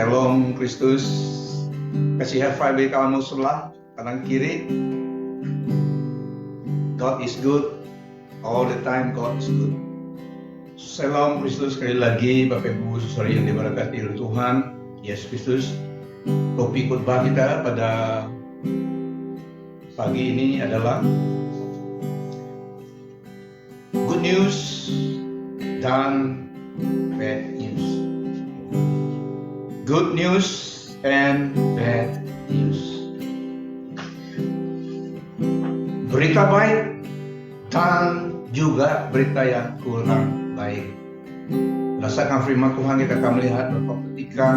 Shalom Kristus. Kasih bagi kamu sebelah kanan kiri. God is good. All the time God is good. Shalom Kristus, sekali lagi Bapak Ibu Saudara yang diberkati oleh Tuhan Yesus Kristus. Topik khotbah kita pada pagi ini adalah good news dan bad news. Good news and bad news. Berita baik dan juga berita yang kurang baik. Berdasarkan firman Tuhan kita akan melihat beberapa petikan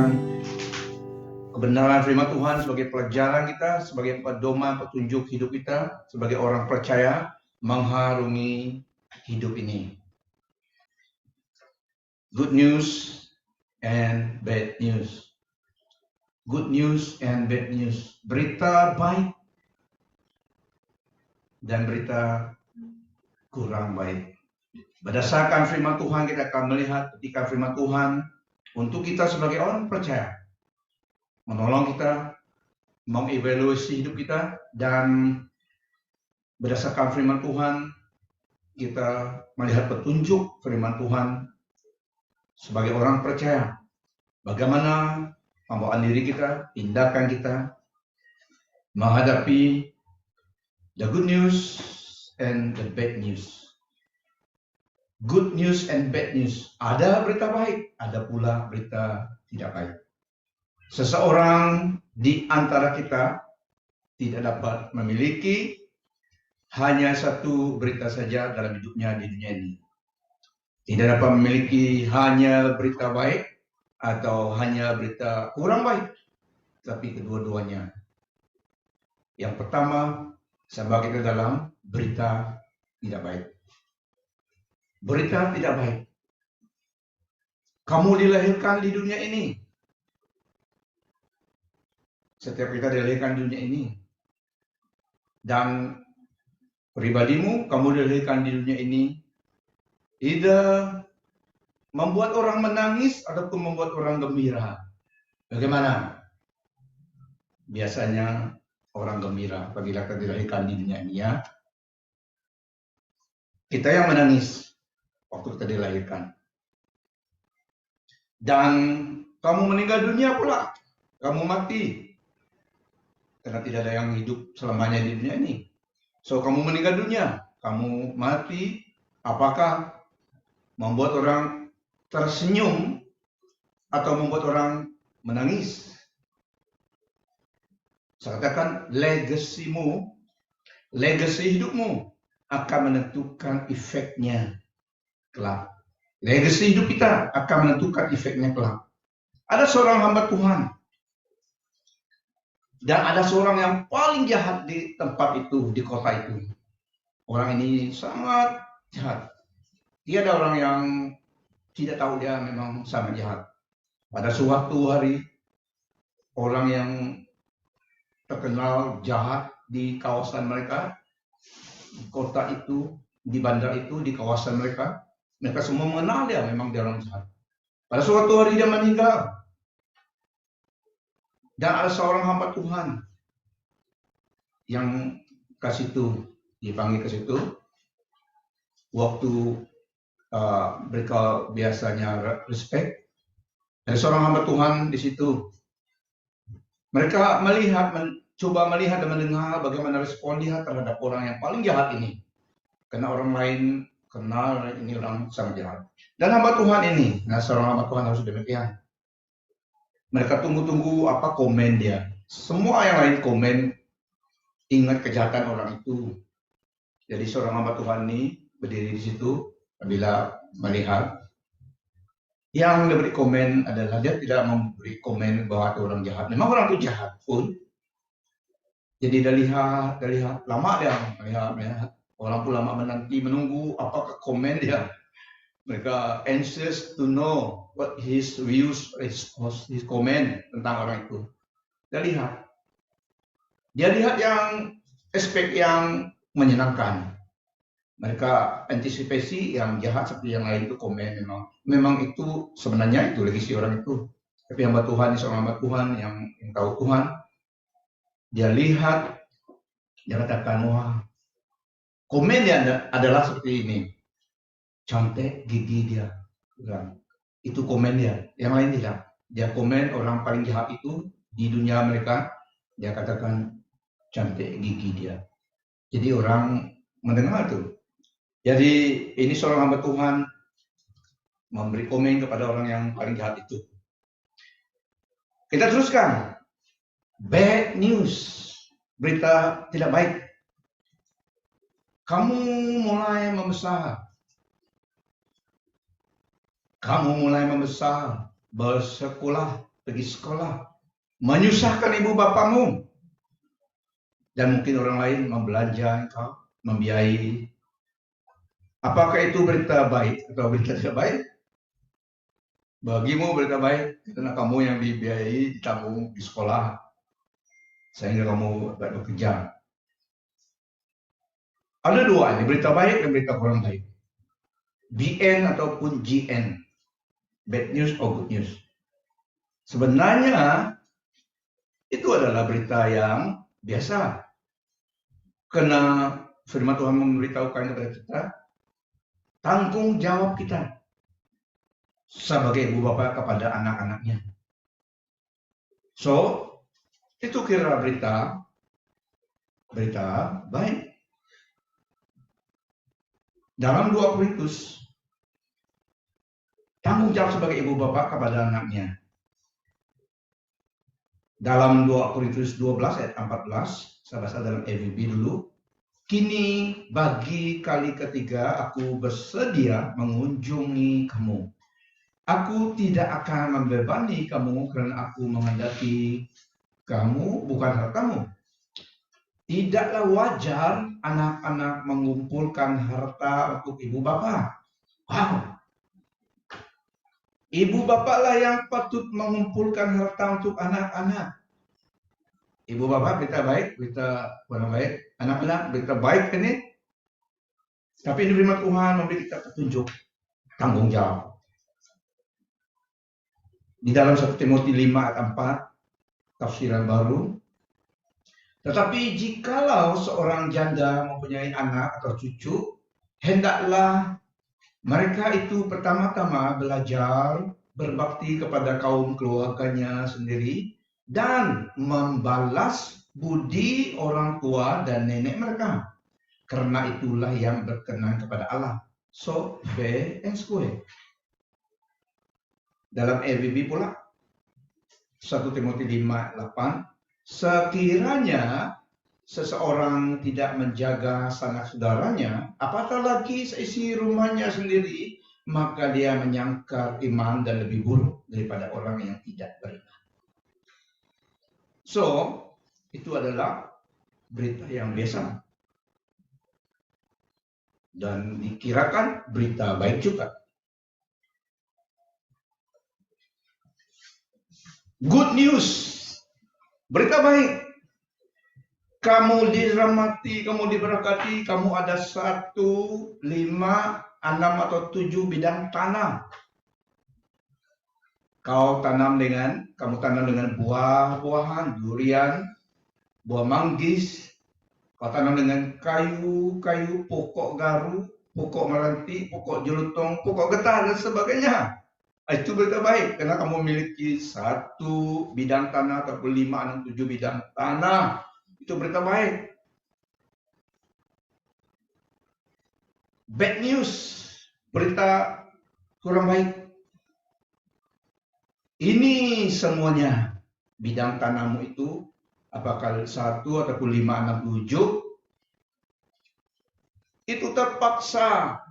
kebenaran firman Tuhan sebagai pelajaran kita, sebagai pedoman petunjuk hidup kita, sebagai orang percaya mengharungi hidup ini. Good news and bad news. Good news and bad news. Berita baik dan berita kurang baik. Berdasarkan firman Tuhan kita akan melihat ketika firman Tuhan untuk kita sebagai orang percaya, menolong kita, mengevaluasi hidup kita, dan berdasarkan firman Tuhan kita melihat petunjuk firman Tuhan sebagai orang percaya. Bagaimana pembawaan diri kita, tindakan kita menghadapi the good news and the bad news. Good news and bad news. Ada berita baik, ada pula berita tidak baik. Seseorang di antara kita tidak dapat memiliki hanya satu berita saja dalam hidupnya di dunia ini. Tidak dapat memiliki hanya berita baik atau hanya berita kurang baik, tapi kedua-duanya. Yang pertama, sama kita dalam berita tidak baik. Berita tidak baik. Kamu dilahirkan di dunia ini. Setiap kita dilahirkan di dunia ini. Dan pribadimu, kamu dilahirkan di dunia ini. Tidak membuat orang menangis ataupun membuat orang gembira. Bagaimana? Biasanya orang gembira apabila kita dilahirkan di dunia ini, ya. Kita yang menangis waktu kita dilahirkan. Dan kamu meninggal dunia pula. Kamu mati. Karena tidak ada yang hidup selamanya di dunia ini. So, kamu meninggal dunia. Kamu mati. Apakah membuat orang tersenyum atau membuat orang menangis? Saya katakan legasimu, legasi hidupmu akan menentukan efeknya kelak. Legasi hidup kita akan menentukan efeknya kelak. Ada seorang hamba Tuhan dan ada seorang yang paling jahat di tempat itu, di kota itu. Orang ini sangat jahat. Dia ada orang yang tidak tahu dia memang sangat jahat. Pada suatu hari, orang yang terkenal jahat di kawasan mereka, di kota itu, di bandar itu, di kawasan mereka, mereka semua mengenal dia, memang dia orang jahat. Pada suatu hari dia meninggal. Dan ada seorang hamba Tuhan yang ke situ, dipanggil ke situ, waktu mereka biasanya respect. Ada seorang hamba Tuhan di situ. Mereka coba melihat dan mendengar bagaimana respon dia terhadap orang yang paling jahat ini. Karena orang lain kenal ini orang sangat jahat. Dan hamba Tuhan ini, nah seorang hamba Tuhan harus demikian. Mereka tunggu-tunggu apa komen dia. Semua yang lain komen, ingat kejahatan orang itu. Jadi seorang hamba Tuhan ini berdiri di situ, bila melihat yang diberi komen adalah dia tidak memberi komen bahwa itu orang jahat. Memang orang itu jahat pun. Jadi dia lihat lama dia melihat. Orang pun lama menunggu apakah komen dia. Mereka anxious to know what his views, his comment tentang orang itu. Dia lihat yang aspek yang menyenangkan. Mereka antisipasi yang jahat seperti yang lain itu komen memang itu sebenarnya itu legasi orang itu. Tapi hamba Tuhan ini seorang hamba Tuhan yang tahu Tuhan. Dia lihat, dia katakan, wah, komen dia adalah seperti ini. Cantik gigi dia. Itu komen dia. Yang lain tidak. Dia komen orang paling jahat itu di dunia mereka. Dia katakan cantik gigi dia. Jadi orang mendengar tuh. Jadi ini seorang hamba Tuhan memberi komen kepada orang yang paling jahat itu. Kita teruskan. Bad news. Berita tidak baik. Kamu mulai membesar. Kamu mulai membesar, bersekolah, pergi sekolah, menyusahkan ibu bapamu. Dan mungkin orang lain membelanja engkau, membiayai. Apakah itu berita baik atau berita tidak baik? Bagimu berita baik, karena kamu yang dibiayai, ditanggung di sekolah, sehingga kamu dapat bekerja. Ada dua ini, berita baik dan berita kurang baik. BN ataupun GN. Bad news or good news. Sebenarnya itu adalah berita yang biasa. Karena firman Tuhan memberitahukan kepada kita, tanggung jawab kita sebagai ibu bapa kepada anak-anaknya. So, itu kira berita baik. Dalam 2 Korintus, tanggung jawab sebagai ibu bapa kepada anaknya. Dalam 2 Korintus 12 ayat 14, saya baca dalam EVB dulu. Kini bagi kali ketiga aku bersedia mengunjungi kamu. Aku tidak akan membebani kamu karena aku menghendaki kamu bukan hartamu. Tidaklah wajar anak-anak mengumpulkan harta untuk ibu bapa. Wow. Ibu bapak lah yang patut mengumpulkan harta untuk anak-anak. Ibu bapak berita baik, berita kurang baik. Anak-anak berita baik ini. Tapi ini firman Tuhan memberi kita petunjuk, tanggung jawab. Di dalam 1 Timotius 5 ayat 4, tafsiran baru. Tetapi jikalau seorang janda mempunyai anak atau cucu, hendaklah mereka itu pertama-tama belajar berbakti kepada kaum keluarganya sendiri dan membalas budi orang tua dan nenek mereka. Karena itulah yang berkenan kepada Allah. So, fair and square. Dalam EVB pula, 1 Timotius 5:8, sekiranya seseorang tidak menjaga sanak saudaranya, apatah lagi seisi rumahnya sendiri, maka dia menyangkal iman dan lebih buruk daripada orang yang tidak beriman. So, itu adalah berita yang biasa. Dan dikirakan berita baik juga. Good news. Berita baik. Kamu dirahmati, kamu diberkati, kamu ada 1, 5, 6 atau 7 bidang tanah. Kamu tanam dengan buah-buahan, durian, buah manggis. Kau tanam dengan kayu, pokok garu, pokok meranti, pokok jelutong, pokok getah dan sebagainya. Itu berita baik karena kamu memiliki 1 bidang tanah atau 5, 6, 7 bidang tanah. Itu berita baik. Bad news, berita kurang baik. Ini semuanya bidang tanahmu itu, apakah 1 ataupun 5, 6, 7, itu terpaksa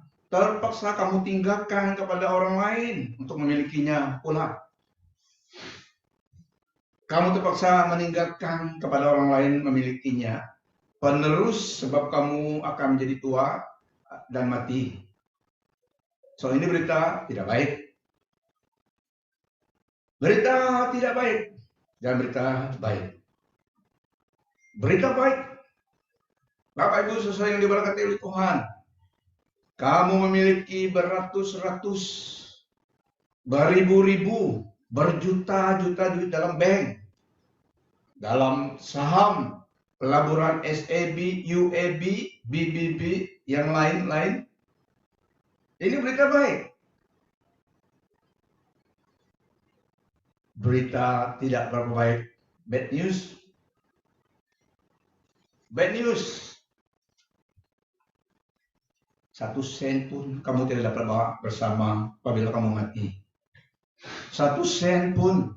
kamu tinggalkan kepada orang lain untuk memilikinya pula. Kamu terpaksa meninggalkan kepada orang lain memilikinya. Penerus sebab kamu akan menjadi tua dan mati. So ini berita tidak baik. Berita tidak baik dan berita baik. Berita baik. Bapak Ibu sesuai yang diberkati oleh Tuhan. Kamu memiliki beratus-ratus, beribu-ribu berjuta-juta duit dalam bank, dalam saham, pelaburan SAB, UAB, BBB, yang lain-lain. Ini berita baik. Berita tidak berapa baik, bad news. Bad news. 1 sen pun kamu tidak dapat bawa bersama apabila kamu mati. 1 sen pun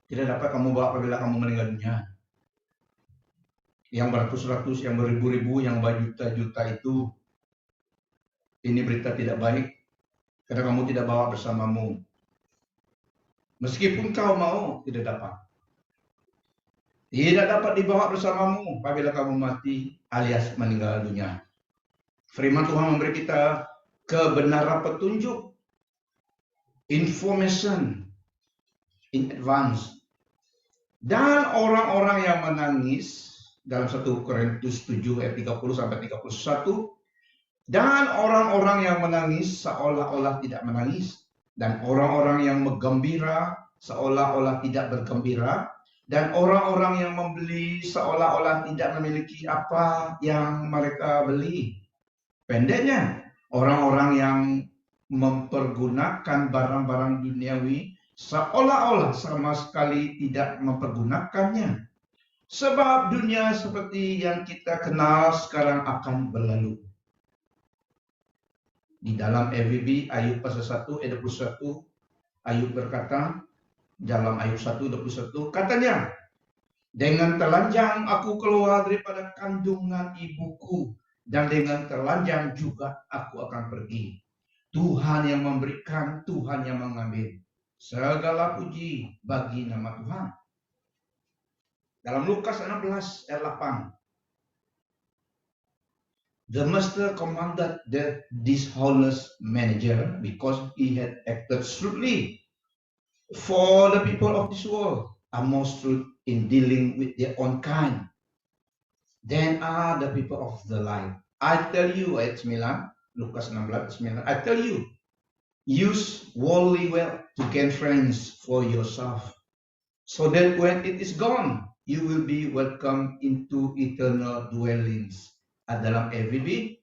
tidak dapat kamu bawa apabila kamu meninggal dunia. Yang beratus-ratus, yang beribu-ribu, yang berjuta-juta itu, ini berita tidak baik karena kamu tidak bawa bersamamu. Meskipun kau mau, tidak dapat. Tidak dapat dibawa bersamamu apabila kamu mati alias meninggal dunia. Firman Tuhan memberi kita kebenaran petunjuk, information in advance. Dan orang-orang yang menangis dalam 1 Korintus 7 ayat 30 sampai 31, dan orang-orang yang menangis seolah-olah tidak menangis, dan orang-orang yang bergembira seolah-olah tidak bergembira, dan orang-orang yang membeli seolah-olah tidak memiliki apa yang mereka beli. Pendeknya, orang-orang yang mempergunakan barang-barang duniawi seolah-olah sama sekali tidak mempergunakannya. Sebab dunia seperti yang kita kenal sekarang akan berlalu. Di dalam FWB Ayub pasal 1 ayat 21, Ayub berkata, dalam Ayub 1:21 katanya, dengan telanjang aku keluar daripada kandungan ibuku, dan dengan telanjang juga aku akan pergi. Tuhan yang memberikan, Tuhan yang mengambil. Segala puji bagi nama Tuhan. Dalam Lukas 16 ayat 8. The master commanded the dishonest manager because he had acted shrewdly. For the people of this world are more shrewd in dealing with their own kind than are the people of the light. I tell you, ayat 9, Lukas 16:9, I tell you, use worldly wealth to gain friends for yourself, so that when it is gone, you will be welcomed into eternal dwellings. Dalam FWB,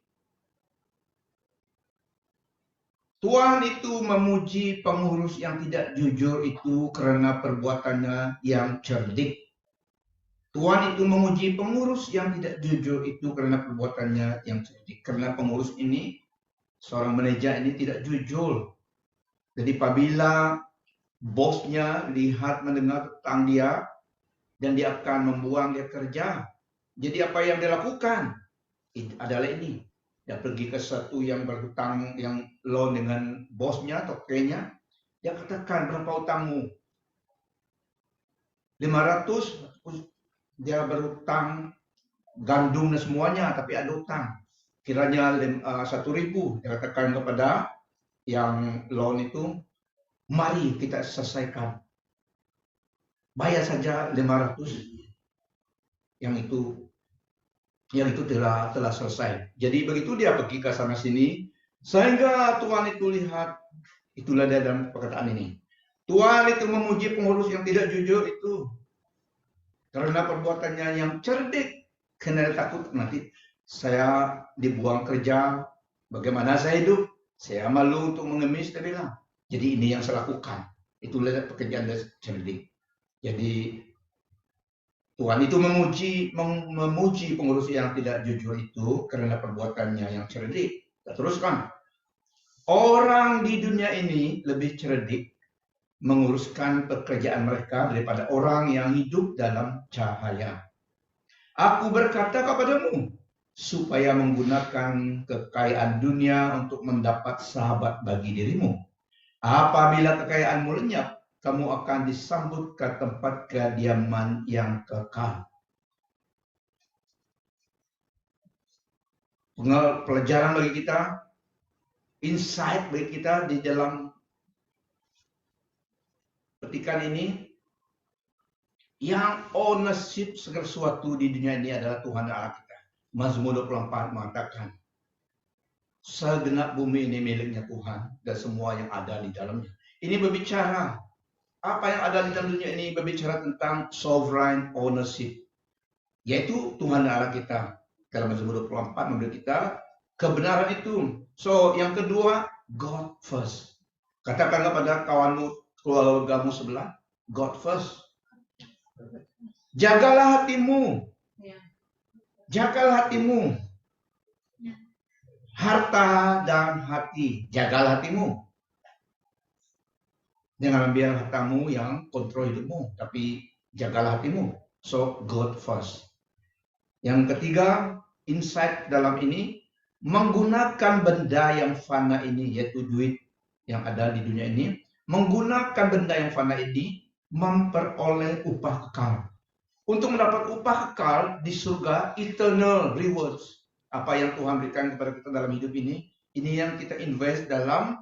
Tuhan itu memuji pengurus yang tidak jujur itu karena perbuatannya yang cerdik. Tuhan itu memuji pengurus yang tidak jujur itu karena perbuatannya yang cerdik. Karena pengurus ini, seorang manajer ini tidak jujur. Jadi apabila bosnya lihat mendengar tentang dia, dan dia akan membuang dia kerja. Jadi apa yang dia lakukan adalah ini. Dia pergi ke satu yang berhutang, yang loan dengan bosnya atau kliennya. Dia katakan, berapa hutangmu? 500, dia berhutang gandum dan semuanya, tapi ada hutang. Kiranya 1.000. Dia katakan kepada yang loan itu, mari kita selesaikan. Bayar saja 500. Yang itu telah selesai. Jadi begitu dia pergi ke sana sini, sehingga Tuhan itu lihat, itulah dia dalam perkataan ini. Tuhan itu memuji pengurus yang tidak jujur itu karena perbuatannya yang cerdik. Karena dia takut nanti saya dibuang kerja, bagaimana saya hidup? Saya malu untuk mengemis, dia bilang. Jadi ini yang saya lakukan. Itulah pekerjaan dia cerdik. Jadi Tuhan itu memuji pengurus yang tidak jujur itu karena perbuatannya yang cerdik. Kita teruskan. Orang di dunia ini lebih cerdik menguruskan pekerjaan mereka daripada orang yang hidup dalam cahaya. Aku berkata kepadamu, supaya menggunakan kekayaan dunia untuk mendapat sahabat bagi dirimu. Apabila kekayaanmu lenyap, kamu akan disambut ke tempat kediaman yang kekal. Pelajaran bagi kita, insight bagi kita di dalam petikan ini, yang ownership segala sesuatu di dunia ini adalah Tuhan Allah kita. Mazmur 24 mengatakan, segenap bumi ini miliknya Tuhan dan semua yang ada di dalamnya. Ini berbicara apa yang ada di dalam dunia ini berbicara tentang sovereign ownership, yaitu Tuhan Allah kita. Dalam Mazmur 24 memberi kita kebenaran itu. So, yang kedua, God first. Katakanlah pada kawanmu, keluargamu sebelah, God first. Jagalah hatimu. Jagalah hatimu. Harta dan hati. Jagalah hatimu. Jangan biar hartamu yang kontrol hidupmu, tapi jagalah hatimu. So, God first. Yang ketiga, insight dalam ini, menggunakan benda yang fana ini, yaitu duit yang ada di dunia ini, menggunakan benda yang fana ini, memperoleh upah kekal. Untuk mendapat upah kekal di surga, eternal rewards. Apa yang Tuhan berikan kepada kita dalam hidup ini yang kita invest dalam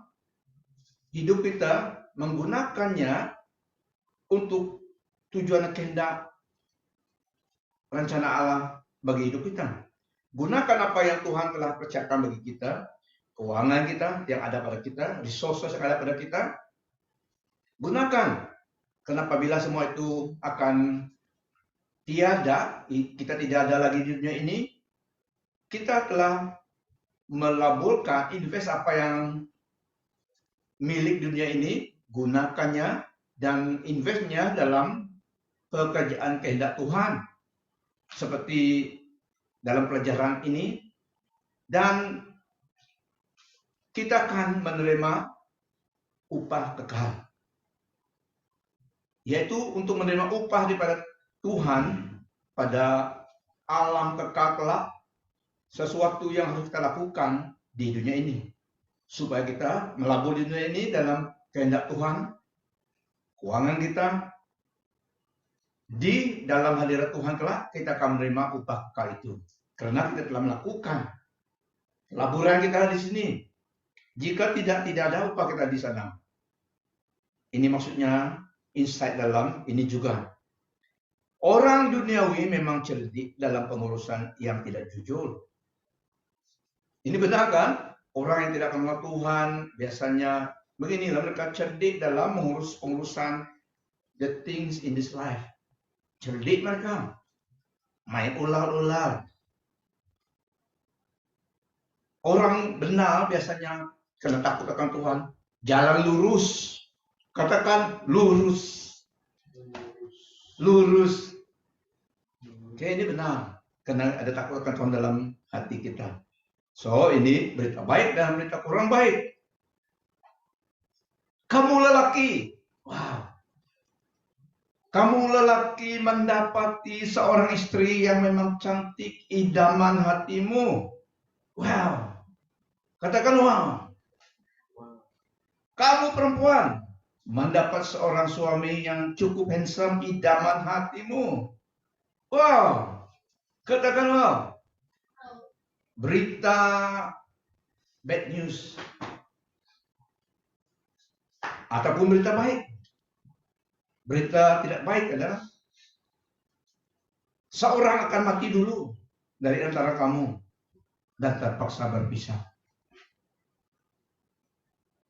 hidup kita, menggunakannya untuk tujuan kehendak rencana Allah bagi hidup kita. Gunakan apa yang Tuhan telah percayakan bagi kita, keuangan kita yang ada pada kita, resources yang ada pada kita. Gunakan. Kenapa bila semua itu akan tiada, kita tidak ada lagi di dunia ini, kita telah melaburkan, invest apa yang milik dunia ini, gunakannya dan investnya dalam pekerjaan kehendak Tuhan. Seperti dalam pelajaran ini, dan kita akan menerima upah kekal. Yaitu untuk menerima upah daripada Tuhan pada alam kekal kelak, sesuatu yang harus kita lakukan di dunia ini. Supaya kita melabur di dunia ini dalam kehendak Tuhan, keuangan kita, di dalam hadirat Tuhan kelak, kita akan menerima upah kekal itu. Karena kita telah melakukan laburan kita di sini. Jika tidak ada upah kita di sana. Ini maksudnya insight dalam ini juga. Orang duniawi memang cerdik dalam pengurusan yang tidak jujur. Ini benar kan? Orang yang tidak kenal Tuhan biasanya beginilah, mereka cerdik dalam mengurus pengurusan the things in this life. Cerdik mereka. Main ular-ular. Orang benar biasanya karena takut akan Tuhan, jalan lurus. Katakan lurus. Lurus. Oke, ini benar. Karena ada takut akan Tuhan dalam hati kita. So, ini berita baik dan berita kurang baik. Kamu lelaki. Wow. Kamu lelaki mendapati seorang istri yang memang cantik, idaman hatimu. Wow. Katakan wow. Kamu perempuan mendapat seorang suami yang cukup handsome, idaman hatimu. Wow. Katakan wow. Berita bad news. Ataupun berita baik. Berita tidak baik adalah seorang akan mati dulu dari antara kamu dan terpaksa berpisah.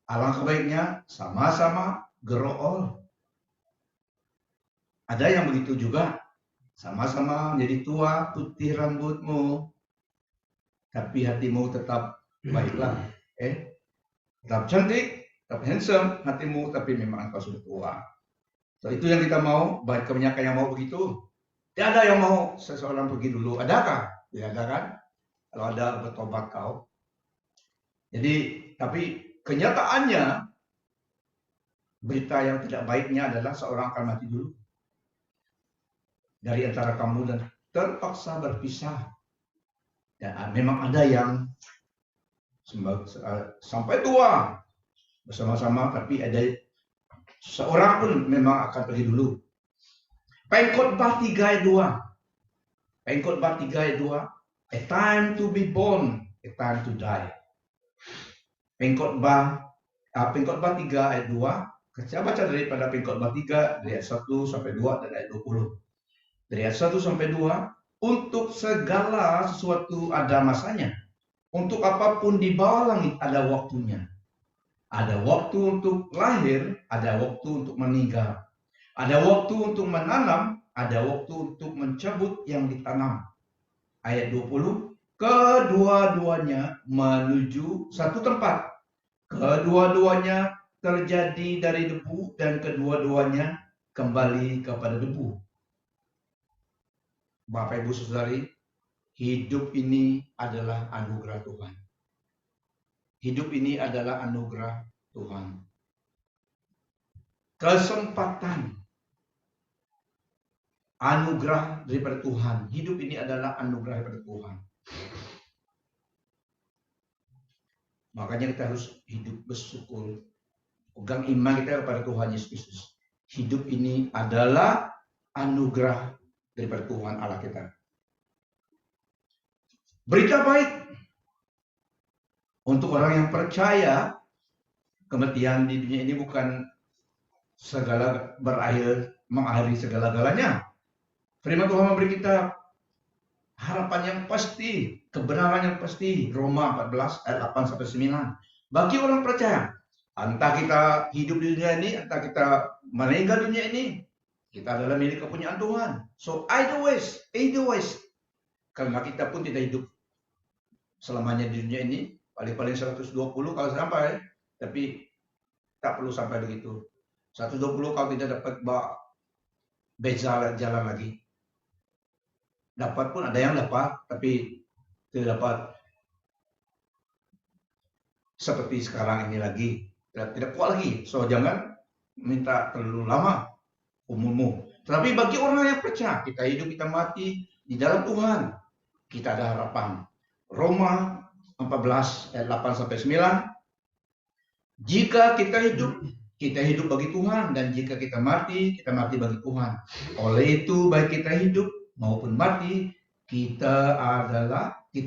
Alangkah baiknya sama-sama gerool. Ada yang begitu juga, sama-sama menjadi tua, putih rambutmu, tapi hatimu tetap baiklah. Tetap cantik, tetap handsome hatimu, tapi memang engkau sudah tua. So, itu yang kita mau, baik kebanyakan yang mau begitu. Tidak ada yang mau seseorang pergi dulu. Adakah? Tidak ada kan? Kalau ada, bertobat kau. Jadi, tapi kenyataannya, berita yang tidak baiknya adalah seorang akan mati dulu. Dari antara kamu dan terpaksa berpisah. Dan memang ada yang sampai tua bersama-sama, tapi ada seorang pun memang akan pergi dulu. Pengkhotbah 3 ayat 2. Pengkhotbah 3 ayat 2. A time to be born, a time to die. Pengkhotbah 3 ayat 2. Saya baca daripada Pengkhotbah 3 dari ayat 1 sampai 2 dan ayat 20. Dari ayat 1 sampai 2, untuk segala sesuatu ada masanya. Untuk apapun di bawah langit ada waktunya. Ada waktu untuk lahir, ada waktu untuk meninggal. Ada waktu untuk menanam, ada waktu untuk mencabut yang ditanam. Ayat 20, kedua-duanya menuju satu tempat. Kedua-duanya terjadi dari debu dan kedua-duanya kembali kepada debu. Bapak Ibu Saudari, hidup ini adalah anugerah Tuhan. Hidup ini adalah anugerah Tuhan. Kesempatan, anugerah daripada Tuhan. Hidup ini adalah anugerah daripada Tuhan. Makanya kita harus hidup bersyukur. Pegang iman kita kepada Tuhan Yesus Kristus. Hidup ini adalah anugerah daripada Tuhan Allah kita. Berita baik untuk orang yang percaya, kematian di dunia ini bukan segala mengakhiri segala-galanya. Firman Tuhan memberi kita harapan yang pasti, kebenaran yang pasti. Roma 14 ayat 8 sampai 9. Bagi orang percaya, entah kita hidup di dunia ini, entah kita meninggal dunia ini, kita adalah milik kepunyaan Tuhan. So either ways, karena kita pun tidak hidup selamanya di dunia ini, paling-paling 120 kalau sampai, tapi tak perlu sampai begitu. 120 kalau tidak dapat jalan lagi. Dapat pun ada yang dapat, tapi tidak dapat seperti sekarang ini lagi. Tidak kuat lagi. So jangan minta terlalu lama umurmu. Tetapi bagi orang yang percaya, kita hidup, kita mati di dalam Tuhan, kita ada harapan. Roma 14 ayat 8 sampai 9. Jika kita hidup bagi Tuhan, dan jika kita mati bagi Tuhan. Oleh itu, baik kita hidup maupun mati, kita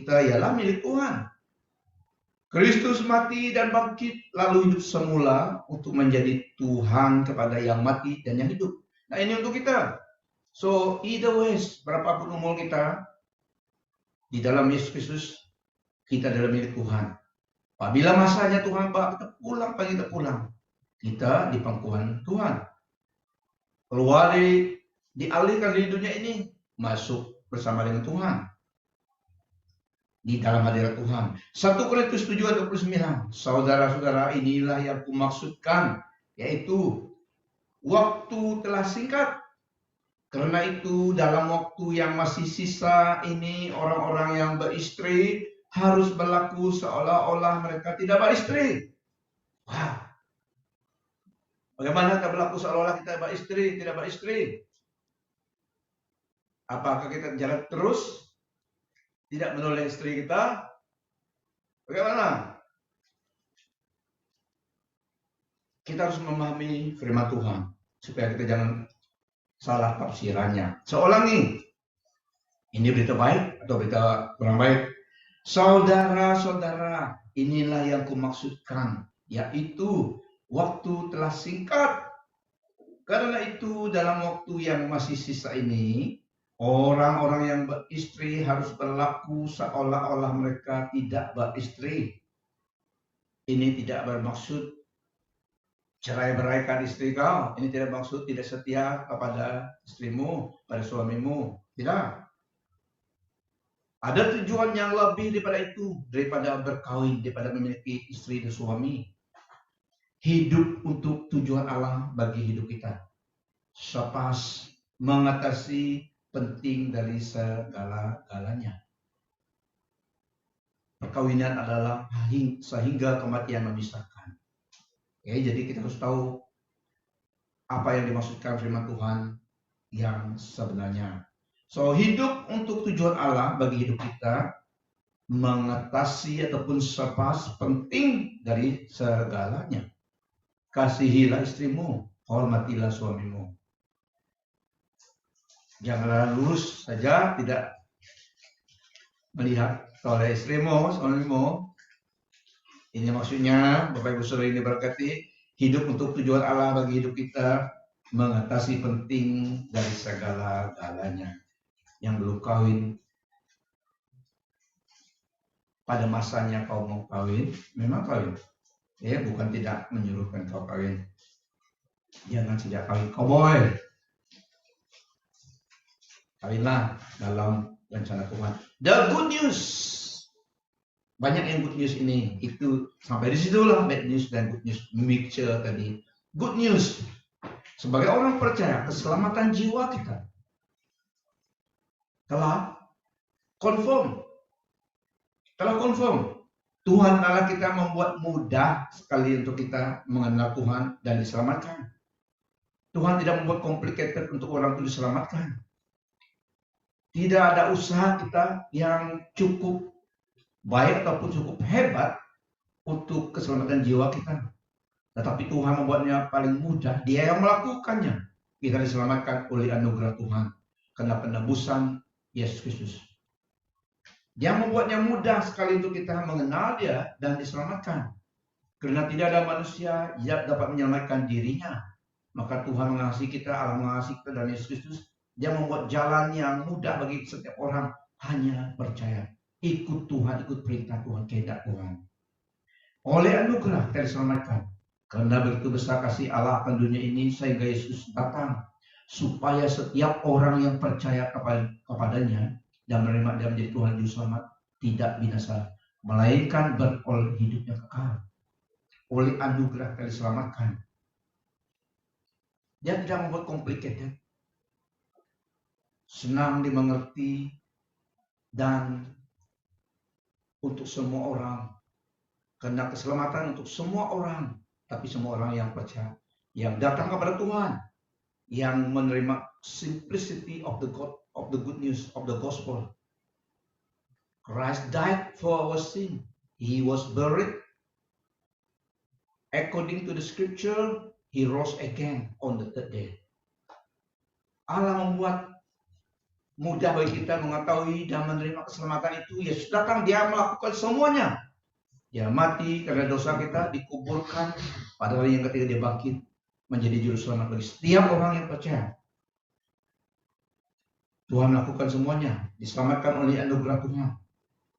ialah milik Tuhan. Kristus mati dan bangkit, lalu hidup semula untuk menjadi Tuhan kepada yang mati dan yang hidup. Nah, ini untuk kita. So, either ways, berapapun umur kita, di dalam Yesus Kristus, kita adalah milik Tuhan. Apabila masanya Tuhan, kita pulang. Kita di pangkuan Tuhan. Keluar dialihkan dari dunia ini, masuk bersama dengan Tuhan. Di dalam hadirat Tuhan. 1 Korintus 7 ayat 29. Saudara-saudara, inilah yang kumaksudkan, yaitu waktu telah singkat. Karena itu dalam waktu yang masih sisa ini, orang-orang yang beristri harus berlaku seolah-olah mereka tidak beristri. Wah, bagaimana kita berlaku seolah-olah kita tidak beristri? Apakah kita jalan terus, tidak menoleh istri kita? Bagaimana? Kita harus memahami firman Tuhan supaya kita jangan salah tafsirannya. Seolah ini berita baik atau berita kurang baik. Saudara-saudara, inilah yang kumaksudkan, yaitu waktu telah singkat. Karena itu dalam waktu yang masih sisa ini, orang-orang yang beristri harus berlaku seolah-olah mereka tidak beristri. Ini tidak bermaksud cerai-beraikan istri kau. Ini tidak maksud tidak setia kepada istrimu, pada suamimu. Tidak. Ada tujuan yang lebih daripada itu, daripada berkahwin, daripada memiliki istri dan suami. Hidup untuk tujuan Allah bagi hidup kita. Sepas mengatasi penting dari segala-galanya. Perkawinan adalah sehingga kematian memisahkan. Oke, jadi kita harus tahu apa yang dimaksudkan firman Tuhan yang sebenarnya. So, hidup untuk tujuan Allah bagi hidup kita mengatasi ataupun sepas penting dari segalanya. Kasihilah istrimu, hormatilah suamimu. Janganlah lurus saja, tidak melihat oleh istrimu, suamimu. Ini maksudnya, Bapak Ibu Saudara ini berkati, hidup untuk tujuan Allah bagi hidup kita mengatasi penting dari segala-galanya. Yang belum kawin, pada masanya kau mau kawin, memang kawin. Ya, bukan tidak menyuruhkan kau kawin. Jangan sejak kawin cowboy. Kawinlah dalam rencana Tuhan. The good news. Banyak yang good news ini. Itu sampai di situlah bad news dan good news mixture tadi. Good news. Sebagai orang percaya, keselamatan jiwa kita telah confirm. Tuhan Allah kita membuat mudah sekali untuk kita mengenal Tuhan dan diselamatkan. Tuhan tidak membuat complicated untuk orang itu diselamatkan. Tidak ada usaha kita yang cukup baik ataupun cukup hebat untuk keselamatan jiwa kita. Tetapi Tuhan membuatnya paling mudah. Dia yang melakukannya. Kita diselamatkan oleh anugerah Tuhan. Karena penebusan Yesus Kristus. Dia membuatnya mudah sekali untuk kita mengenal Dia dan diselamatkan. Karena tidak ada manusia yang dapat menyelamatkan dirinya. Maka Tuhan mengasihi kita, Allah mengasihi kita dan Yesus Kristus. Dia membuat jalan yang mudah bagi setiap orang. Hanya percaya. Ikut Tuhan, ikut perintah Tuhan, kehendak Tuhan. Oleh anugerah kita diselamatkan. Karena begitu besar kasih Allah akan dunia ini sehingga Yesus datang. Supaya setiap orang yang percaya kepadanya dan menerima Dia menjadi Tuhan Juru Selamat tidak binasa, melainkan beroleh hidup yang kekal. Oleh anugerah kita diselamatkan. Dia tidak membuat complicated, senang dimengerti dan untuk semua orang. Karena keselamatan untuk semua orang, tapi semua orang yang percaya, yang datang kepada Tuhan, yang menerima simplicity of the good news of the gospel. Christ died for our sin. He was buried. According to the scripture, He rose again on the third day. Allah membuat mudah bagi kita mengetahui dan menerima keselamatan itu. Yesus datang, Dia melakukan semuanya. Dia mati karena dosa kita, dikuburkan. Pada hari yang ketiga Dia bangkit menjadi juru selamat bagi setiap orang yang percaya. Tuhan melakukan semuanya, diselamatkan oleh anugerah Tuhan.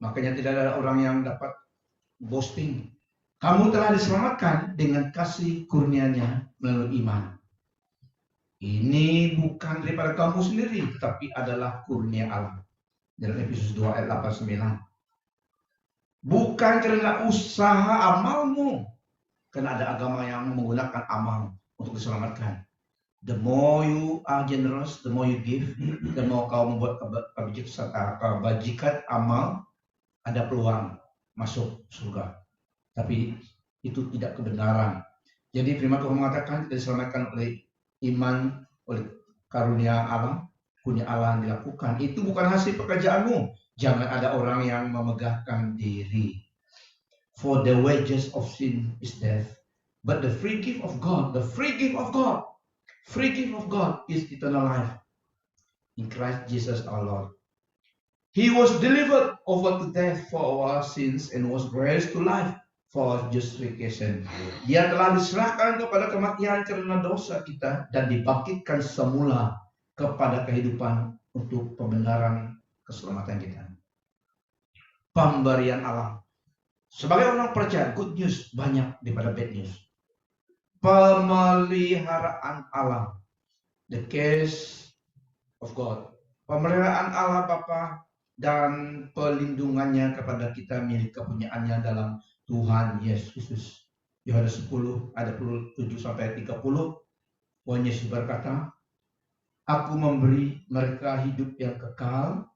Makanya tidak ada orang yang dapat boasting. Kamu telah diselamatkan dengan kasih kurnia-Nya melalui iman. Ini bukan daripada kamu sendiri, tetapi adalah kurnia Allah. Dalam Efesus 2 ayat 8-9. Bukan karena usaha amalmu. Karena ada agama yang menggunakan amal untuk diselamatkan. The more you are generous, the more you give, the more kau membuat kebajikan amal, ada peluang masuk surga. Tapi itu tidak kebenaran. Jadi firman Tuhan mengatakan kita diselamatkan oleh iman, oleh karunia Allah, kurnia Allah yang dilakukan. Itu bukan hasil pekerjaanmu. Jangan ada orang yang memegahkan diri. For the wages of sin is death, but the free gift of God is eternal life in Christ Jesus our Lord. He was delivered over to death for our sins and was raised to life for our justification. Dia telah diserahkan kepada kematian karena dosa kita dan dibangkitkan semula kepada kehidupan untuk pembenaran keselamatan kita. Pemberian Allah. Sebagai orang percaya, good news banyak daripada bad news. Pemeliharaan Allah. The case of God. Pemeliharaan Allah Bapa dan pelindungannya kepada kita milik kepunyaannya dalam Tuhan Yesus Kristus. Yohanes 10 ayat 27-30. Tuhan Yesus berkata, Aku memberi mereka hidup yang kekal.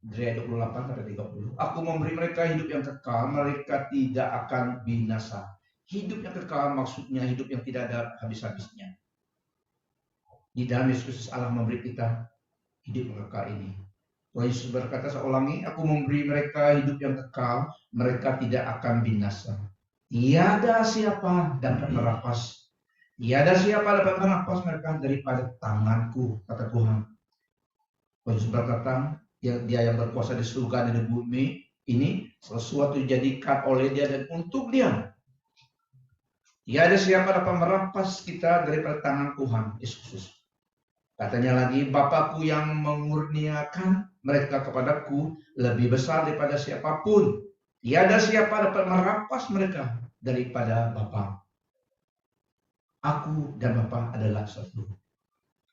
Dari ayat 28-30. Aku memberi mereka hidup yang kekal, mereka tidak akan binasa. Hidup yang kekal maksudnya hidup yang tidak ada habis-habisnya. Di dalam Yesus Kristus Allah memberi kita hidup yang kekal ini. Tuhan Yesus berkata, saya ulangi, aku memberi mereka hidup yang kekal, mereka tidak akan binasa. Tiada siapa dapat merampas. Tiada siapa dapat merampas mereka daripada tanganku, kata Tuhan. Tuhan Yesus berkata, Dia yang berkuasa di surga dan di bumi ini, sesuatu dijadikan oleh Dia dan untuk Dia. Tiada siapa dapat merampas kita daripada tangan Tuhan Yesus. Katanya lagi, Bapakku yang mengurniakan mereka kepadaku lebih besar daripada siapapun Tiada siapa dapat merampas mereka daripada Bapa. Aku dan Bapa adalah satu.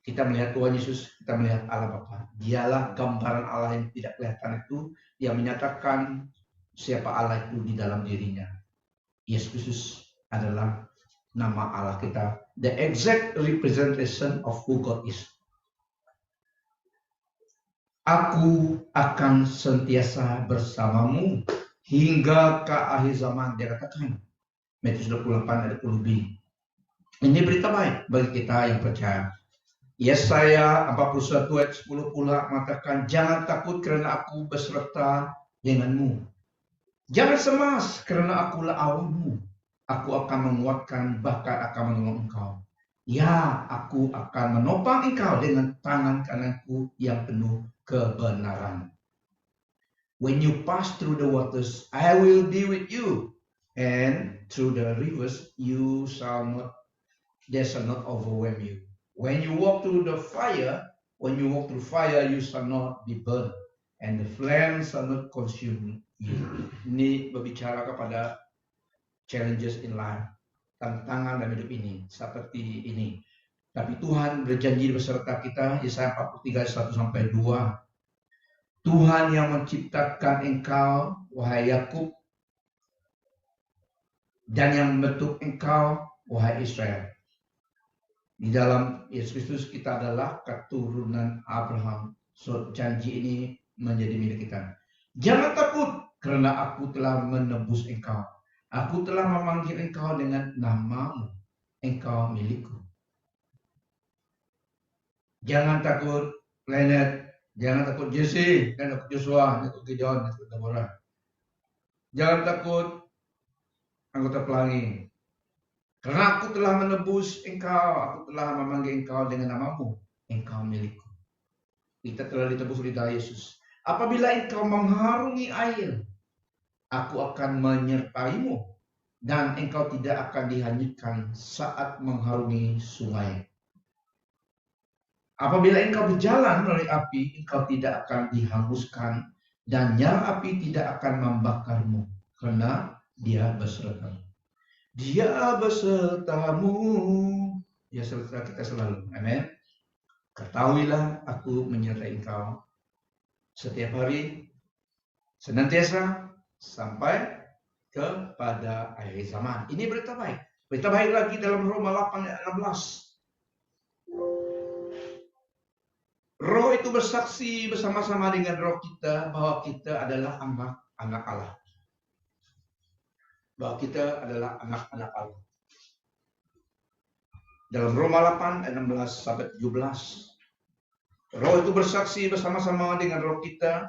Kita melihat Tuhan Yesus, kita melihat Allah Bapa. Dialah gambaran Allah yang tidak kelihatan itu, yang menyatakan siapa Allah itu di dalam dirinya. Yesus Kristus adalah nama Allah kita, the exact representation of who God is. Aku akan sentiasa bersamamu hingga ke akhir zaman, dia katakan. Matius 28 ayat 10b. Ini berita baik bagi kita yang percaya. Yesaya 41 ayat 10 pula mengatakan, jangan takut kerana aku beserta denganmu. Jangan cemas kerana akulah awalmu. Aku akan menguatkan, bahkan akan menolong engkau. Ya, aku akan menopang engkau dengan tangan kananku yang penuh kebenaran. When you pass through the waters, I will be with you. And through the rivers, they shall not overwhelm you. When you walk through fire, you shall not be burned. And the flames shall not consume you. Ini berbicara kepada challenges in life, tantangan dalam hidup ini, seperti ini. Tapi Tuhan berjanji beserta kita, Yesaya 43, 1-2. Tuhan yang menciptakan engkau, wahai Yakub, dan yang membentuk engkau, wahai Israel. Di dalam Yesus Kristus kita adalah keturunan Abraham. So, janji ini menjadi milik kita. Jangan takut, karena aku telah menebus engkau. Aku telah memanggil engkau dengan namamu. Engkau milikku. Jangan takut, Leonard. Jangan takut, Jesse. Jangan takut, Joshua. Jangan takut, Gideon. Jangan takut, Deborah. Jangan takut, anggota pelangi. Karena aku telah menebus engkau. Aku telah memanggil engkau dengan namamu. Engkau milikku. Kita telah ditebus oleh darah Yesus. Apabila engkau mengharungi air, aku akan menyertaimu. Dan engkau tidak akan dihanyutkan saat mengharungi sungai. Apabila engkau berjalan melalui api, engkau tidak akan dihanguskan. Dan nyala api tidak akan membakarmu. Karena dia besertamu. Dia besertamu. Dia serta kita selalu. Amin. Ketahuilah aku menyertai engkau setiap hari, senantiasa sampai kepada akhir zaman. Ini berita baik. Berita baik lagi dalam Roma 8 ayat 16. Roh itu bersaksi bersama-sama dengan roh kita bahwa kita adalah anak-anak Allah. Bahwa kita adalah anak-anak Allah. Dalam Roma 8 ayat 16-17. Roh itu bersaksi bersama-sama dengan roh kita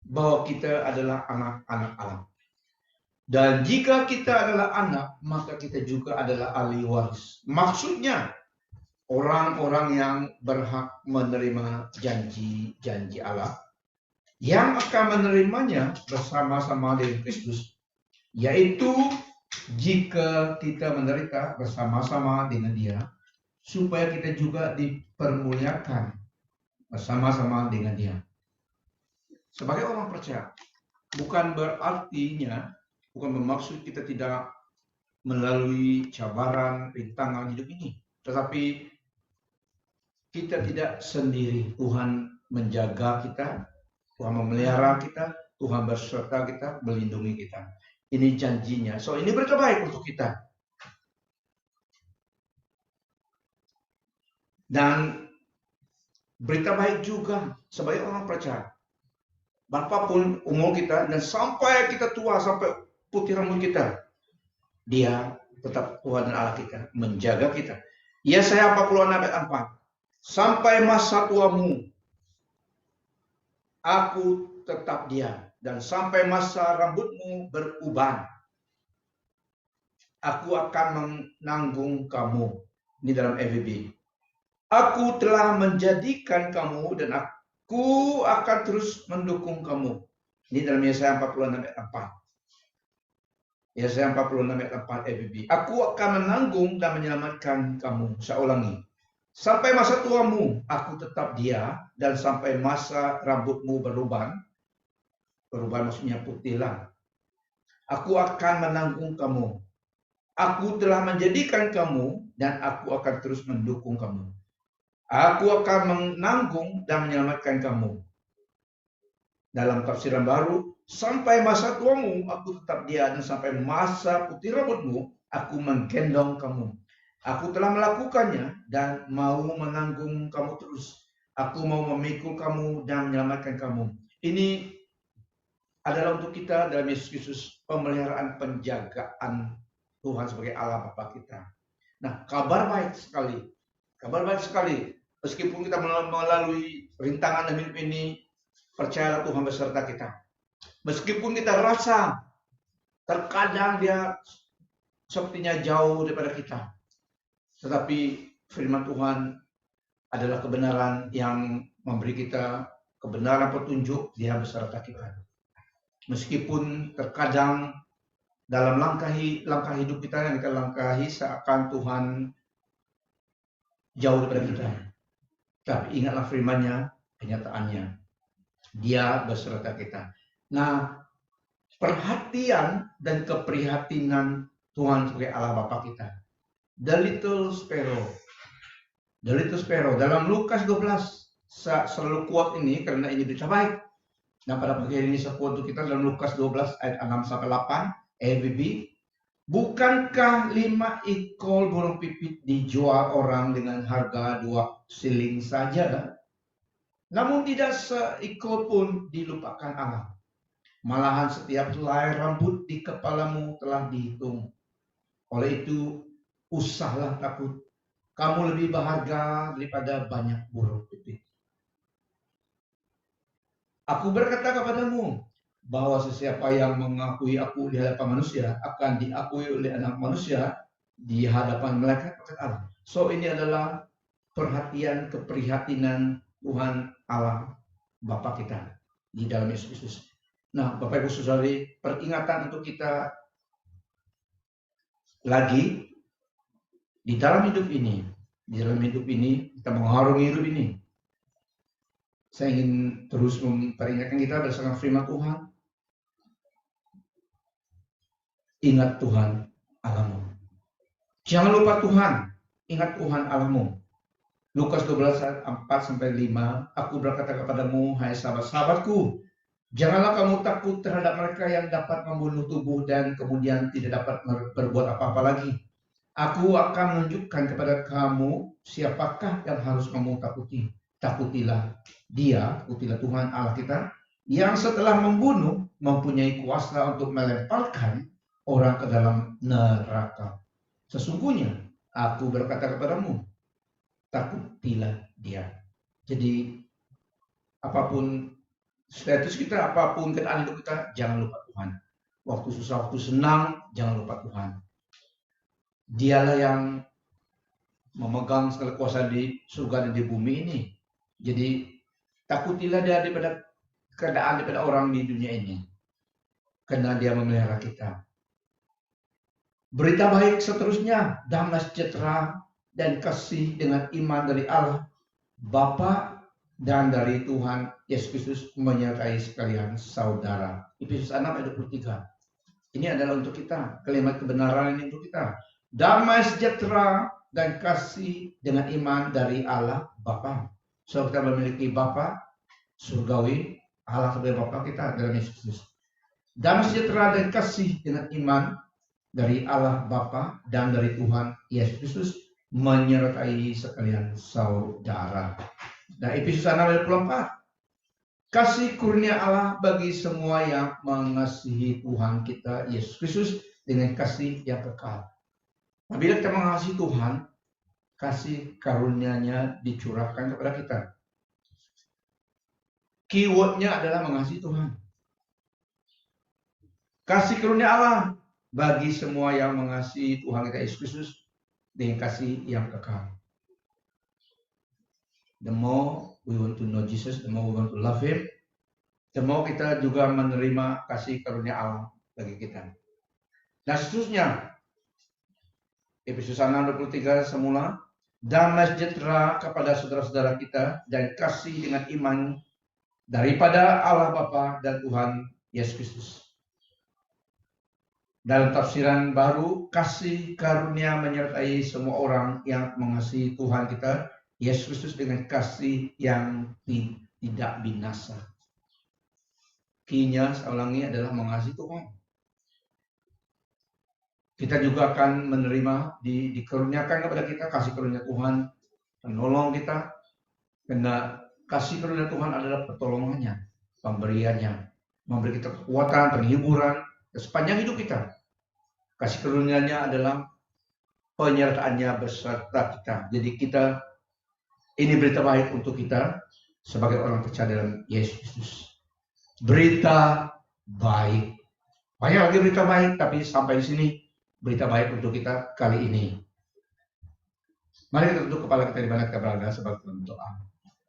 bahwa kita adalah anak-anak Allah. Dan jika kita adalah anak, maka kita juga adalah ahli waris. Maksudnya, orang-orang yang berhak menerima janji-janji Allah, yang akan menerimanya bersama-sama dengan Kristus, yaitu jika kita menderita bersama-sama dengan Dia, supaya kita juga dipermuliakan bersama-sama dengan Dia. Sebagai orang percaya, bukan bermaksud kita tidak melalui cabaran, rintangan hidup ini. Tetapi kita tidak sendiri. Tuhan menjaga kita, Tuhan memelihara kita, Tuhan berserta kita, melindungi kita. Ini janjinya. So, ini berita baik untuk kita. Dan berita baik juga sebagai orang percaya. Berapapun umur kita dan sampai kita tua, sampai putih rambut kita, Dia tetap Tuhan dan Allah kita, menjaga kita. Yesaya 46 ayat 4. Sampai masa tuamu, aku tetap Dia, dan sampai masa rambutmu beruban, aku akan menanggung kamu. Ini dalam FVB. Aku telah menjadikan kamu dan aku akan terus mendukung kamu. Ini dalam Yesaya 46 ayat 4. Yesaya 46 ayat 4 FVB. Aku akan menanggung dan menyelamatkan kamu. Saya ulangi. Sampai masa tuamu, aku tetap Dia, dan sampai masa rambutmu beruban. Beruban maksudnya putih lah. Aku akan menanggung kamu. Aku telah menjadikan kamu dan aku akan terus mendukung kamu. Aku akan menanggung dan menyelamatkan kamu. Dalam tafsiran baru, sampai masa tuamu aku tetap dia, dan sampai masa putih rambutmu aku menggendong kamu. Aku telah melakukannya dan mau menanggung kamu terus. Aku mau memikul kamu dan menyelamatkan kamu. Ini adalah untuk kita dalam Yesus Kristus, pemeliharaan penjagaan Tuhan sebagai Allah Bapa kita. Nah, kabar baik sekali. Kabar baik sekali. Meskipun kita melalui rintangan dan hidup ini, percayalah Tuhan beserta kita. Meskipun kita rasa terkadang dia sepertinya jauh daripada kita, tetapi firman Tuhan adalah kebenaran yang memberi kita kebenaran petunjuk, dia beserta kita. Meskipun terkadang dalam langkah hidup kita yang kita langkahi seakan Tuhan jauh daripada kita. Tapi ingatlah firman-Nya, kenyataannya. Dia beserta kita. Nah, perhatian dan keprihatinan Tuhan sebagai Allah Bapa kita. The little sparrow. The little sparrow. Dalam Lukas 12, selalu quote ini karena ini berita baik. Nah, pada pagi hari ini saya quote untuk kita dalam Lukas 12 ayat 6-8, EBB. Bukankah 5 ekor burung pipit dijual orang dengan harga 2 siling saja? Namun tidak seekor pun dilupakan Allah. Malahan setiap helai rambut di kepalamu telah dihitung. Oleh itu, usahlah takut. Kamu lebih berharga daripada banyak burung pipit. Aku berkata kepadamu, bahwa sesiapa yang mengakui aku di hadapan manusia akan diakui oleh anak manusia di hadapan malaikat Allah. So ini adalah perhatian, keprihatinan Tuhan Allah Bapa kita di dalam Yesus Kristus. Nah, Bapak Ibu Saudari, peringatan untuk kita lagi di dalam hidup ini, kita mengharungi hidup ini. Saya ingin terus memperingatkan kita berdasarkan firman Tuhan. Ingat Tuhan Allahmu. Jangan lupa Tuhan, ingat Tuhan Allahmu. Lukas 12 ayat 4-5, aku berkata kepadamu, hai sahabat-sahabatku, janganlah kamu takut terhadap mereka yang dapat membunuh tubuh dan kemudian tidak dapat berbuat apa-apa lagi. Aku akan menunjukkan kepada kamu siapakah yang harus kamu takuti. Takutilah dia, takutilah Tuhan Allah kita, yang setelah membunuh mempunyai kuasa untuk melemparkan orang ke dalam neraka. Sesungguhnya aku berkata kepadamu, takutilah dia. Jadi apapun status kita, apapun keadaan hidup kita, jangan lupa Tuhan. Waktu susah, waktu senang, jangan lupa Tuhan. Dialah yang memegang segala kuasa di surga dan di bumi ini. Jadi takutilah dia daripada keadaan daripada orang di dunia ini, karena dia memelihara kita. Berita baik seterusnya, damai sejahtera dan kasih dengan iman dari Allah Bapa dan dari Tuhan Yesus Kristus menyertai sekalian saudara. Efesus 6 ayat 23. Ini adalah untuk kita, kalimat kebenaran ini untuk kita. Damai sejahtera dan kasih dengan iman dari Allah Bapa. So kita memiliki Bapa surgawi, Allah sebagai Bapa kita dalam Yesus Kristus. Damai sejahtera dan kasih dengan iman dari Allah Bapa dan dari Tuhan Yesus Kristus menyertai sekalian saudara. Dan Efesus 6 ayat 24. Kasih kurnia Allah bagi semua yang mengasihi Tuhan kita Yesus Kristus dengan kasih yang kekal. Apabila kita mengasihi Tuhan, kasih karunia-Nya dicurahkan kepada kita. Keywordnya adalah mengasihi Tuhan. Kasih karunia Allah bagi semua yang mengasihi Tuhan kita Yesus Kristus dengan kasih yang kekal. The more we want to know Jesus, the more we want to love Him, the more kita juga menerima kasih karunia Allah bagi kita. Nah, seterusnya Efesus 6:23 semula, damai sejahtera kepada saudara-saudara kita dan kasih dengan iman daripada Allah Bapa dan Tuhan Yesus Kristus. Dalam tafsiran baru, kasih karunia menyertai semua orang yang mengasihi Tuhan kita, Yesus Kristus, dengan kasih yang tidak binasa. Kinya, saya ulangi, adalah mengasihi Tuhan. Kita juga akan menerima, dikaruniakan kepada kita kasih karunia Tuhan, menolong kita, karena kasih karunia Tuhan adalah pertolongannya, pemberiannya, memberi kita kekuatan, penghiburan, sepanjang hidup kita. Kasih karunia-Nya adalah penyertaannya beserta kita. Jadi kita, ini berita baik untuk kita sebagai orang percaya dalam Yesus Kristus. Berita baik. Banyak lagi berita baik, tapi sampai di sini berita baik untuk kita kali ini. Mari kita tunduk kepala kita di mana kita berada sebagai doa.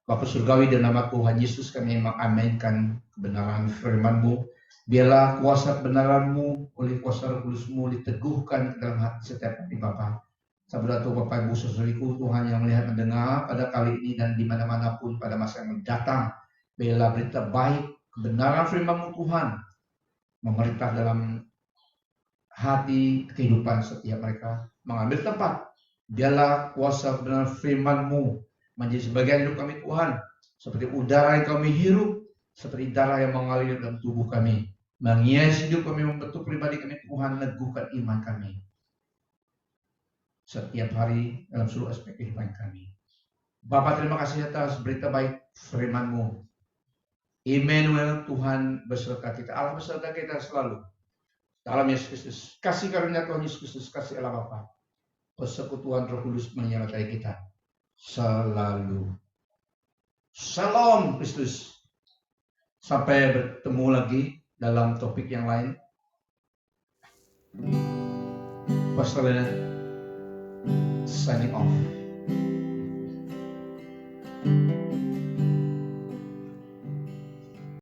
Bapa surgawi, dalam nama Tuhan Yesus kami mengaminkan kebenaran firman-Mu. Biarlah kuasa kebenaran-Mu oleh kuasa Roh Kudus-Mu diteguhkan dalam hati setiap kami Bapa. Saudara Bapak Ibu Saudariku, Tuhan yang melihat mendengar pada kali ini dan di mana-mana pun pada masa yang mendatang. Biarlah berita baik, kebenaran firman-Mu Tuhan memerintah dalam hati kehidupan setiap mereka, mengambil tempat. Biarlah kuasa kebenaran firman-Mu menjadi sebagian hidup kami Tuhan, seperti udara yang kami hirup, seperti darah yang mengalir dalam tubuh kami, menghiasi hidup kami, membentuk pribadi kami Tuhan, neguhkan iman kami setiap hari dalam seluruh aspek kehidupan kami. Bapa, terima kasih atas berita baik firman-Mu. Immanuel, Tuhan beserta kita, Allah beserta kita selalu. Dalam Yesus Kristus, kasih karunia Tuhan Yesus Kristus, kasih Allah Bapa, persekutuan Roh Kudus menyertai kita selalu. Salam Kristus. Sampai bertemu lagi dalam topik yang lain. Pastor Leonard signing off.